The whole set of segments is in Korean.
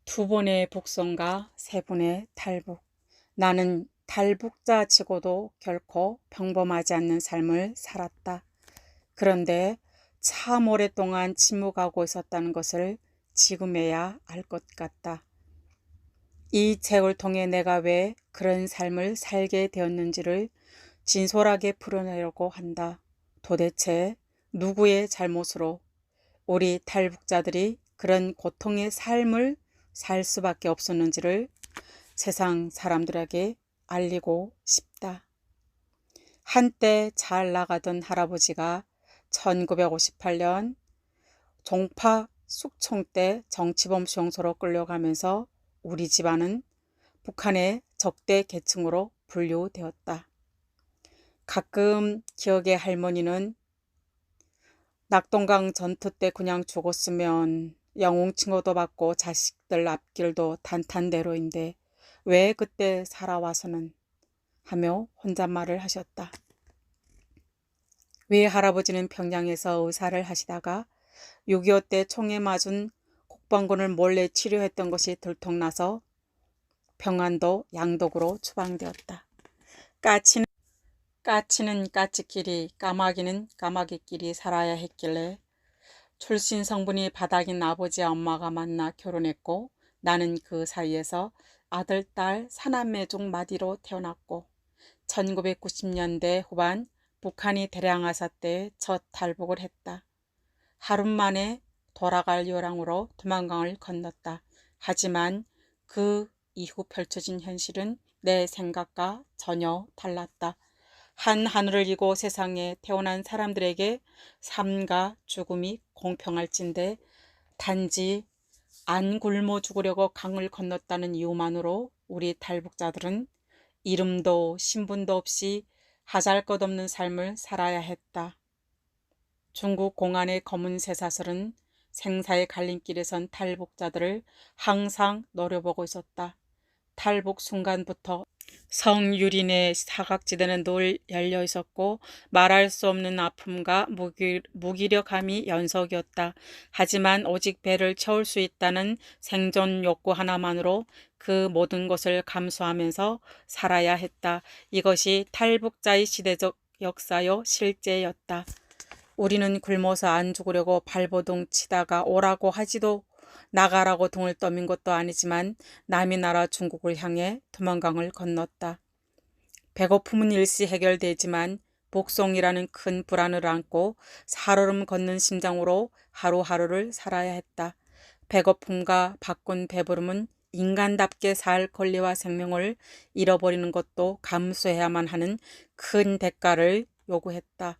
두 번의 복선과 세 번의 탈북. 나는 탈북자 치고도 결코 평범하지 않는 삶을 살았다. 그런데 참 오랫동안 침묵하고 있었다는 것을 지금에야 알 것 같다. 이 책을 통해 내가 왜 그런 삶을 살게 되었는지를 진솔하게 풀어내려고 한다. 도대체 누구의 잘못으로 우리 탈북자들이 그런 고통의 삶을 살 수밖에 없었는지를 세상 사람들에게 알리고 싶다. 한때 잘 나가던 할아버지가 1958년 종파 숙청 때 정치범 수용소로 끌려가면서 우리 집안은 북한의 적대 계층으로 분류되었다. 가끔 기억의 할머니는 낙동강 전투 때 그냥 죽었으면 영웅 칭호도 받고 자식들 앞길도 탄탄대로인데 왜 그때 살아와서는 하며 혼잣말을 하셨다. 왜 할아버지는 평양에서 의사를 하시다가 6.25 때 총에 맞은 국방군을 몰래 치료했던 것이 들통나서 평안도 양독으로 추방되었다. 까치는 까치끼리 까마귀는 까마귀끼리 살아야 했길래 출신 성분이 바닥인 아버지와 엄마가 만나 결혼했고 나는 그 사이에서 아들, 딸, 사남매 중 마디로 태어났고 1990년대 후반 북한이 대량하사 때 첫 탈북을 했다. 하루 만에 돌아갈 요량으로 두만강을 건넜다. 하지만 그 이후 펼쳐진 현실은 내 생각과 전혀 달랐다. 한 하늘을 이고 세상에 태어난 사람들에게 삶과 죽음이 공평할진데 단지 안 굶어 죽으려고 강을 건넜다는 이유만으로 우리 탈북자들은 이름도 신분도 없이 하잘것없는 삶을 살아야 했다. 중국 공안의 검은 쇠사슬은 생사의 갈림길에 선 탈북자들을 항상 노려보고 있었다. 탈북 순간부터 성유린의 사각지대는 늘 열려 있었고 말할 수 없는 아픔과 무기력함이 연속이었다. 하지만 오직 배를 채울 수 있다는 생존 욕구 하나만으로 그 모든 것을 감수하면서 살아야 했다. 이것이 탈북자의 시대적 역사요 실제였다. 우리는 굶어서 안 죽으려고 발버둥 치다가 오라고 하지도 나가라고 등을 떠민 것도 아니지만 남의 나라 중국을 향해 두만강을 건넜다. 배고픔은 일시 해결되지만 복송이라는 큰 불안을 안고 살얼음 걷는 심장으로 하루하루를 살아야 했다. 배고픔과 바꾼 배부름은 인간답게 살 권리와 생명을 잃어버리는 것도 감수해야만 하는 큰 대가를 요구했다.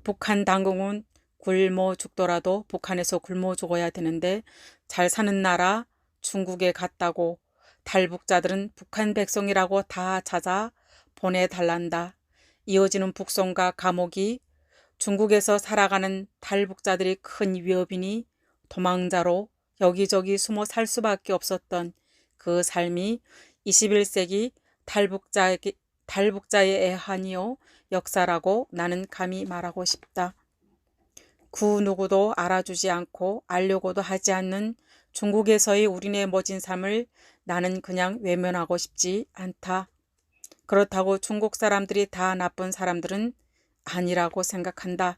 북한 당국은 굶어 죽더라도 북한에서 굶어 죽어야 되는데 잘 사는 나라 중국에 갔다고 탈북자들은 북한 백성이라고 다 찾아 보내달란다. 이어지는 북송과 감옥이 중국에서 살아가는 탈북자들이 큰 위협이니 도망자로 여기저기 숨어 살 수밖에 없었던 그 삶이 21세기 탈북자의 애환이요 역사라고 나는 감히 말하고 싶다. 그 누구도 알아주지 않고 알려고도 하지 않는 중국에서의 우리네 멋진 삶을 나는 그냥 외면하고 싶지 않다. 그렇다고 중국 사람들이 다 나쁜 사람들은 아니라고 생각한다.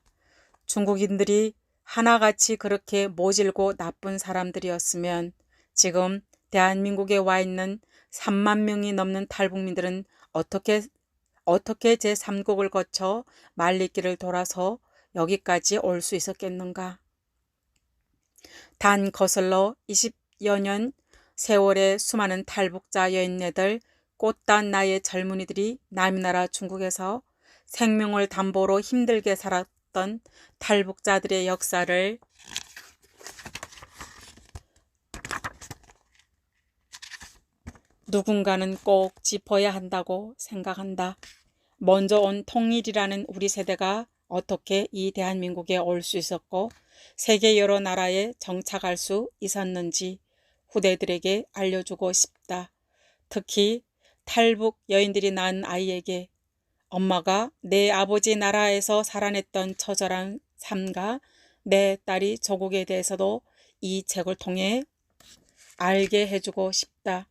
중국인들이 하나같이 그렇게 모질고 나쁜 사람들이었으면 지금 대한민국에 와 있는 3만 명이 넘는 탈북민들은 어떻게 제3국을 거쳐 말리길을 돌아서 여기까지 올 수 있었겠는가. 단 거슬러 20여 년 세월의 수많은 탈북자 여인네들 꽃단 나이의 젊은이들이 남의 나라 중국에서 생명을 담보로 힘들게 살았던 탈북자들의 역사를 누군가는 꼭 짚어야 한다고 생각한다. 먼저 온 통일이라는 우리 세대가 어떻게 이 대한민국에 올 수 있었고 세계 여러 나라에 정착할 수 있었는지 후대들에게 알려주고 싶다. 특히 탈북 여인들이 낳은 아이에게 엄마가 내 아버지 나라에서 살아냈던 처절한 삶과 내 딸이 조국에 대해서도 이 책을 통해 알게 해주고 싶다.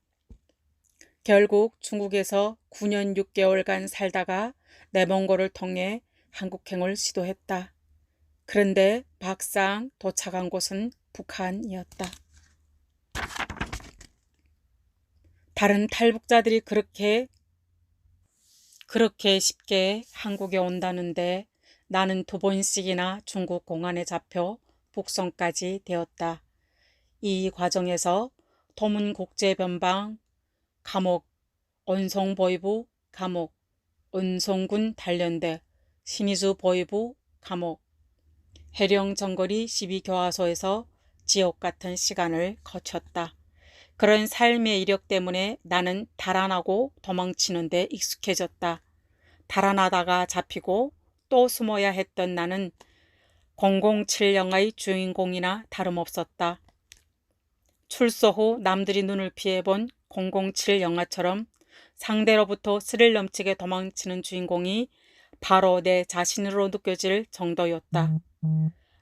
결국 중국에서 9년 6개월간 살다가 내몽고를 통해 한국행을 시도했다. 그런데 막상 도착한 곳은 북한이었다. 다른 탈북자들이 그렇게 쉽게 한국에 온다는데 나는 2번씩이나 중국 공안에 잡혀 북송까지 되었다. 이 과정에서 도문국제변방 감옥, 언송보위부 감옥, 은송군 단련대, 신의주 보위부 감옥, 해령정거리 12교화소에서 지옥 같은 시간을 거쳤다. 그런 삶의 이력 때문에 나는 달아나고 도망치는 데 익숙해졌다. 달아나다가 잡히고 또 숨어야 했던 나는 007 영화의 주인공이나 다름없었다. 출소 후 남들이 눈을 피해본 007 영화처럼 상대로부터 스릴 넘치게 도망치는 주인공이 바로 내 자신으로 느껴질 정도였다.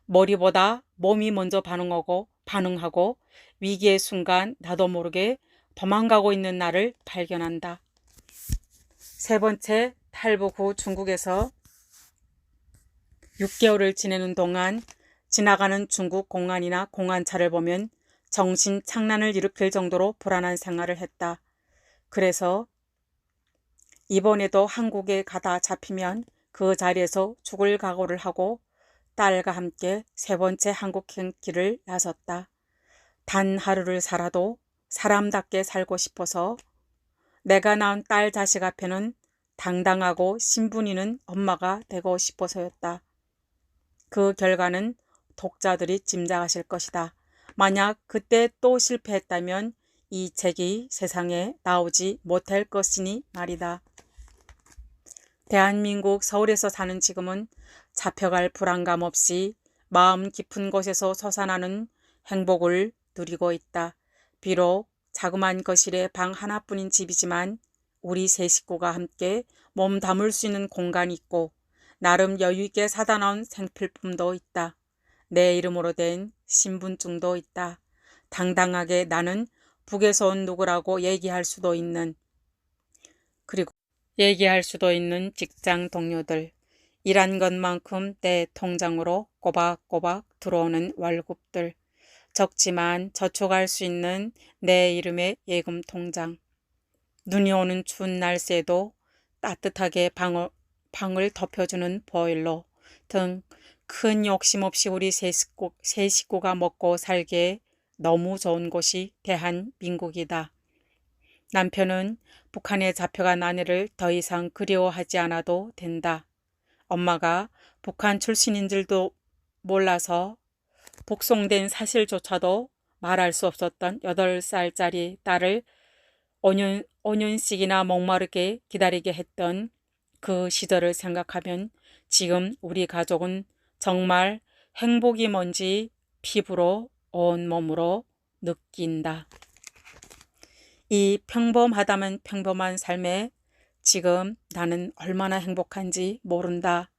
머리보다 몸이 먼저 반응하고 위기의 순간 나도 모르게 도망가고 있는 나를 발견한다. 3번째, 탈북 후 중국에서 6개월을 지내는 동안 지나가는 중국 공안이나 공안차를 보면 정신 착란을 일으킬 정도로 불안한 생활을 했다. 그래서 이번에도 한국에 가다 잡히면 그 자리에서 죽을 각오를 하고 딸과 함께 3번째 한국행 길을 나섰다. 단 하루를 살아도 사람답게 살고 싶어서 내가 낳은 딸 자식 앞에는 당당하고 신분 있는 엄마가 되고 싶어서였다. 그 결과는 독자들이 짐작하실 것이다. 만약 그때 또 실패했다면 이 책이 세상에 나오지 못할 것이니 말이다. 대한민국 서울에서 사는 지금은 잡혀갈 불안감 없이 마음 깊은 곳에서 솟아나는 행복을 누리고 있다. 비록 자그마한 거실에 방 하나뿐인 집이지만 우리 3식구가 함께 몸 담을 수 있는 공간이 있고 나름 여유있게 사다 놓은 생필품도 있다. 내 이름으로 된 신분증도 있다. 당당하게 나는 북에서 온 누구라고 얘기할 수도 있는 직장 동료들, 일한 것만큼 내 통장으로 꼬박꼬박 들어오는 월급들, 적지만 저축할 수 있는 내 이름의 예금 통장, 눈이 오는 추운 날씨에도 따뜻하게 방을 덮여주는 보일러 등 큰 욕심 없이 우리 세 식구가 먹고 살기에 너무 좋은 곳이 대한민국이다. 남편은 북한에 잡혀간 아내를 더 이상 그리워하지 않아도 된다. 엄마가 북한 출신인 줄도 몰라서 북송된 사실조차도 말할 수 없었던 8살짜리 딸을 5년씩이나 목마르게 기다리게 했던 그 시절을 생각하면 지금 우리 가족은 정말 행복이 뭔지 피부로 온몸으로 느낀다. 이 평범하다면 평범한 삶에 지금 나는 얼마나 행복한지 모른다.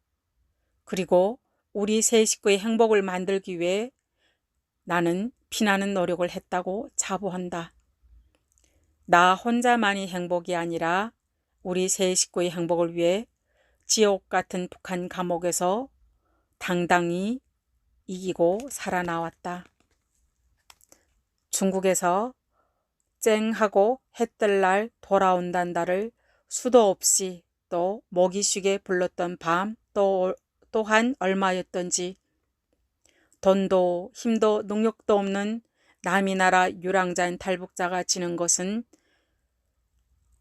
그리고 우리 3식구의 행복을 만들기 위해 나는 피나는 노력을 했다고 자부한다. 나 혼자만이 행복이 아니라 우리 3식구의 행복을 위해 지옥 같은 북한 감옥에서 당당히 이기고 살아나왔다. 중국에서 쨍하고 해뜰 날 돌아온단 날을 수도 없이 또 목이 쉬게 불렀던 밤 또한 얼마였던지, 돈도 힘도 능력도 없는 남이 나라 유랑자인 탈북자가 지는 것은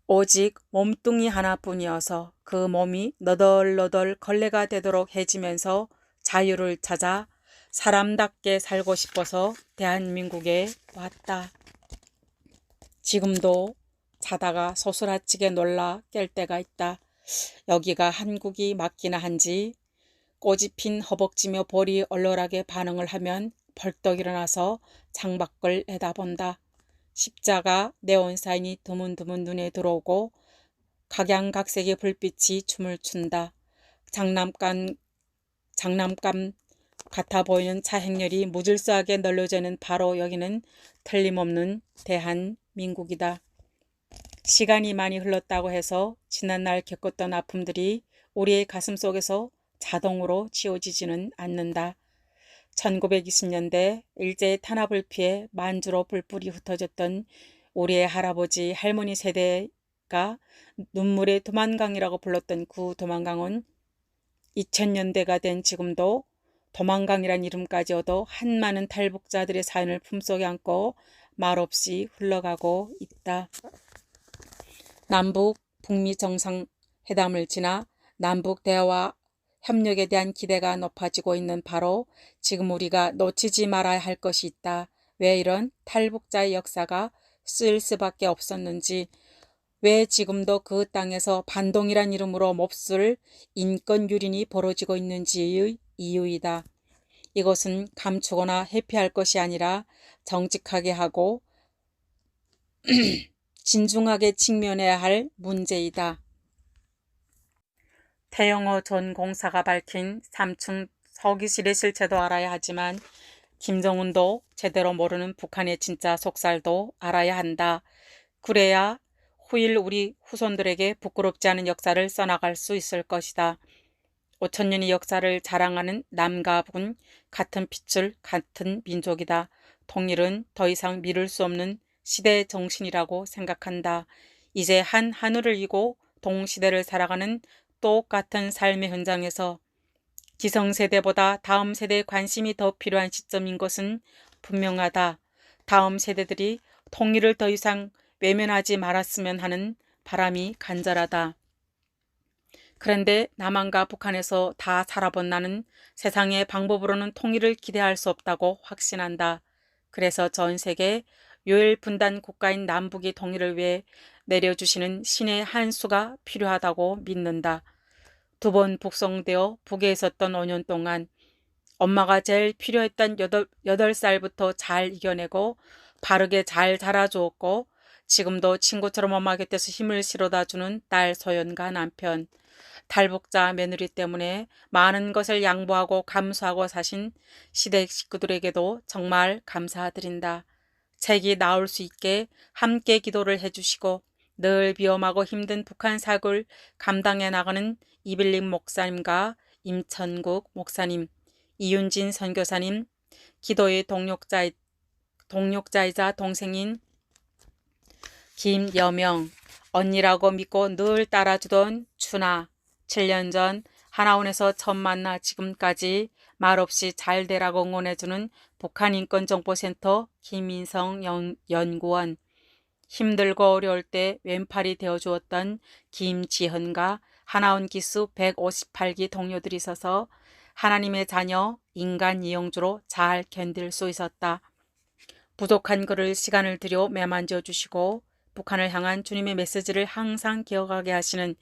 오직 몸뚱이 하나뿐이어서 그 몸이 너덜너덜 걸레가 되도록 해지면서 자유를 찾아 사람답게 살고 싶어서 대한민국에 왔다. 지금도 자다가 소스라치게 놀라 깰 때가 있다. 여기가 한국이 맞기나 한지 꽃이 핀 허벅지며 볼이 얼얼하게 반응을 하면 벌떡 일어나서 창밖을 내다본다. 십자가 네온사인이 드문드문 눈에 들어오고 각양각색의 불빛이 춤을 춘다. 장난감 같아 보이는 차행렬이 무질서하게 널려져 있는 바로 여기는 틀림없는 대한민국이다. 시간이 많이 흘렀다고 해서 지난날 겪었던 아픔들이 우리의 가슴 속에서 자동으로 지워지지는 않는다. 1920년대 일제의 탄압을 피해 만주로 불불이 흩어졌던 우리의 할아버지 할머니 세대가 눈물의 도만강이라고 불렀던 그 도만강은 2000년대가 된 지금도 도만강이란 이름까지 얻어 한많은 탈북자들의 사연을 품속에 안고 말없이 흘러가고 있다. 남북 북미 정상회담을 지나 남북 대화와 협력에 대한 기대가 높아지고 있는 바로 지금 우리가 놓치지 말아야 할 것이 있다. 왜 이런 탈북자의 역사가 쓰일 수밖에 없었는지, 왜 지금도 그 땅에서 반동이란 이름으로 몹쓸 인권 유린이 벌어지고 있는지의 이유이다. 이것은 감추거나 회피할 것이 아니라 정직하게 하고 진중하게 직면해야 할 문제이다. 태영호 전 공사가 밝힌 3층 서기실의 실체도 알아야 하지만 김정은도 제대로 모르는 북한의 진짜 속살도 알아야 한다. 그래야 후일 우리 후손들에게 부끄럽지 않은 역사를 써나갈 수 있을 것이다. 5천년의 역사를 자랑하는 남과 북은 같은 핏줄 같은 민족이다. 통일은 더 이상 미룰 수 없는 시대의 정신이라고 생각한다. 이제 한 하늘을 이고 동시대를 살아가는 똑같은 삶의 현장에서 기성세대보다 다음 세대에 관심이 더 필요한 시점인 것은 분명하다. 다음 세대들이 통일을 더 이상 외면하지 말았으면 하는 바람이 간절하다. 그런데 남한과 북한에서 다 살아본 나는 세상의 방법으로는 통일을 기대할 수 없다고 확신한다. 그래서 전 세계 요일 분단 국가인 남북이 통일을 위해 내려주시는 신의 한 수가 필요하다고 믿는다. 2번 북송되어 북에 있었던 5년 동안 엄마가 제일 필요했던 8살부터 잘 이겨내고 바르게 잘 자라주었고 지금도 친구처럼 엄마 곁에서 힘을 실어다주는 딸 소연과 남편, 탈북자 며느리 때문에 많은 것을 양보하고 감수하고 사신 시댁 식구들에게도 정말 감사드린다. 책이 나올 수 있게 함께 기도를 해주시고 늘 위험하고 힘든 북한 사고를 감당해 나가는 이빌림 목사님과 임천국 목사님, 이윤진 선교사님, 기도의 동력자이자 동생인 김여명, 언니라고 믿고 늘 따라주던 추나, 7년 전 하나원에서 처음 만나 지금까지 말없이 잘 되라고 응원해주는 북한인권정보센터 김인성 연구원, 힘들고 어려울 때 왼팔이 되어주었던 김지현과 하나원 기수 158기 동료들이 있어서 하나님의 자녀 인간 이용주로 잘 견딜 수 있었다. 부족한 그를 시간을 들여 매만져 주시고 북한을 향한 주님의 메시지를 항상 기억하게 하시는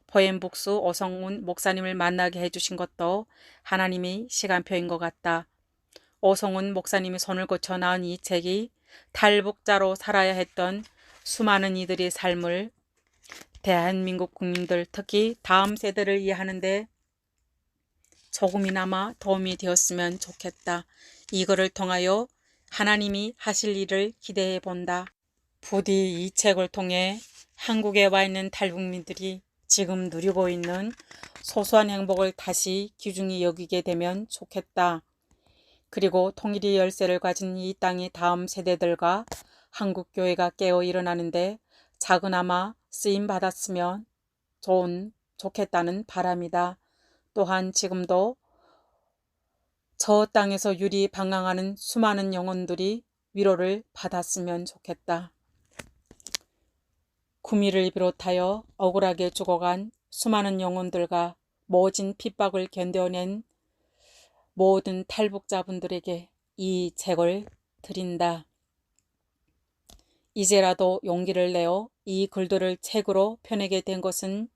포엠북수 오성훈 목사님을 만나게 해주신 것도 하나님의 시간표인 것 같다. 오성훈 목사님이 손을 거쳐 나온 이 책이 탈북자로 살아야 했던 수많은 이들의 삶을 대한민국 국민들, 특히 다음 세대를 이해하는데 조금이나마 도움이 되었으면 좋겠다. 이거를 통하여 하나님이 하실 일을 기대해 본다. 부디 이 책을 통해 한국에 와 있는 탈북민들이 지금 누리고 있는 소소한 행복을 다시 귀중히 여기게 되면 좋겠다. 그리고 통일의 열쇠를 가진 이 땅의 다음 세대들과 한국교회가 깨어 일어나는데 작은아마 쓰임받았으면 좋겠다는 바람이다. 또한 지금도 저 땅에서 유리 방황하는 수많은 영혼들이 위로를 받았으면 좋겠다. 구미를 비롯하여 억울하게 죽어간 수많은 영혼들과 모진 핍박을 견뎌낸 모든 탈북자분들에게 이 책을 드린다. 이제라도 용기를 내어 이 글들을 책으로 펴내게 된 것은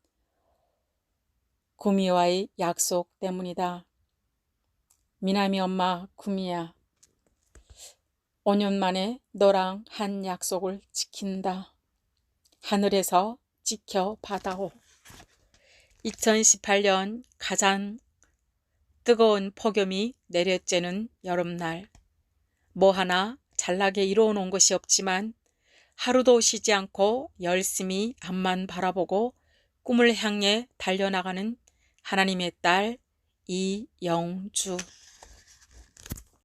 구미와의 약속 때문이다. 미남이 엄마 구미야, 5년 만에 너랑 한 약속을 지킨다. 하늘에서 지켜봐다오. 2018년 가장 뜨거운 폭염이 내려쬐는 여름날. 뭐 하나 잘나게 이루어놓은 것이 없지만 하루도 쉬지 않고 열심히 앞만 바라보고 꿈을 향해 달려나가는 하나님의 딸 이영주.